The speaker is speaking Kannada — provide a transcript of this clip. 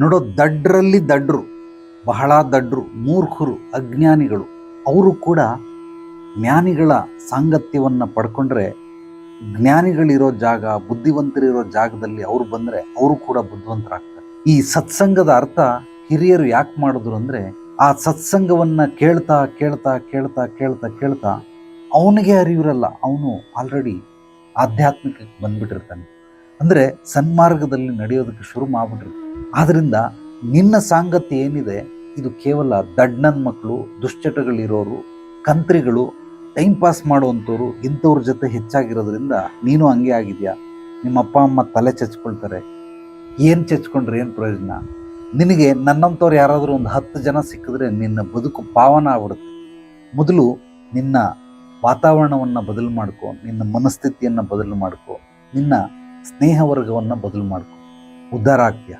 ನೋಡೋ, ದಡ್ರಲ್ಲಿ ದಡ್ರು, ಬಹಳ ದಡ್ರು, ಮೂರ್ಖರು, ಅಜ್ಞಾನಿಗಳು, ಅವರು ಕೂಡ ಜ್ಞಾನಿಗಳ ಸಾಂಗತ್ಯವನ್ನು ಪಡ್ಕೊಂಡ್ರೆ, ಜ್ಞಾನಿಗಳಿರೋ ಜಾಗ, ಬುದ್ಧಿವಂತರಿರೋ ಜಾಗದಲ್ಲಿ ಅವರು ಬಂದರೆ ಅವರು ಕೂಡ ಬುದ್ಧಿವಂತರಾಗ್ತಾರೆ. ಈ ಸತ್ಸಂಗದ ಅರ್ಥ ಹಿರಿಯರು ಯಾಕೆ ಮಾಡಿದ್ರು ಅಂದರೆ, ಆ ಸತ್ಸಂಗವನ್ನು ಕೇಳ್ತಾ ಕೇಳ್ತಾ ಕೇಳ್ತಾ ಕೇಳ್ತಾ ಕೇಳ್ತಾ ಅವನಿಗೆ ಅರಿವಿರಲ್ಲ, ಅವನು ಆಲ್ರೆಡಿ ಆಧ್ಯಾತ್ಮಿಕಕ್ಕೆ ಬಂದ್ಬಿಟ್ಟಿರ್ತಾನೆ. ಅಂದರೆ ಸನ್ಮಾರ್ಗದಲ್ಲಿ ನಡೆಯೋದಕ್ಕೆ ಶುರು ಮಾಡ್ಬಿಟ್ಟಿರ್ತಾನೆ. ಆದ್ದರಿಂದ ನಿನ್ನ ಸಾಂಗತ್ಯ ಏನಿದೆ, ಇದು ಕೇವಲ ದಡ್ಡನ ಮಕ್ಕಳು, ದುಶ್ಚಟಗಳಿರೋರು, ಕಂತ್ರಿಗಳು, ಟೈಮ್ ಪಾಸ್ ಮಾಡುವಂಥವ್ರು, ಇಂಥವ್ರ ಜೊತೆ ಹೆಚ್ಚಾಗಿರೋದ್ರಿಂದ ನೀನು ಹಂಗೆ ಆಗಿದೆಯಾ. ನಿಮ್ಮ ಅಪ್ಪ ಅಮ್ಮ ತಲೆ ಚಚ್ಕೊಳ್ತಾರೆ, ಏನು ಚಚ್ಕೊಂಡ್ರೆ ಏನು ಪ್ರಯೋಜನ? ನಿನಗೆ ನನ್ನಂಥವ್ರು ಯಾರಾದರೂ ಒಂದು 10 ಜನ ಸಿಕ್ಕಿದ್ರೆ ನಿನ್ನ ಬದುಕು ಪಾವನ ಆಗ್ಬಿಡುತ್ತೆ. ಮೊದಲು ನಿನ್ನ ವಾತಾವರಣವನ್ನು ಬದಲು ಮಾಡ್ಕೊ, ನಿನ್ನ ಮನಸ್ಥಿತಿಯನ್ನು ಬದಲು ಮಾಡ್ಕೊ, ನಿನ್ನ ಸ್ನೇಹ ವರ್ಗವನ್ನು ಬದಲು ಮಾಡ್ಕೊ, ಉದ್ಧಾರ ಆಗ್ತೀಯ.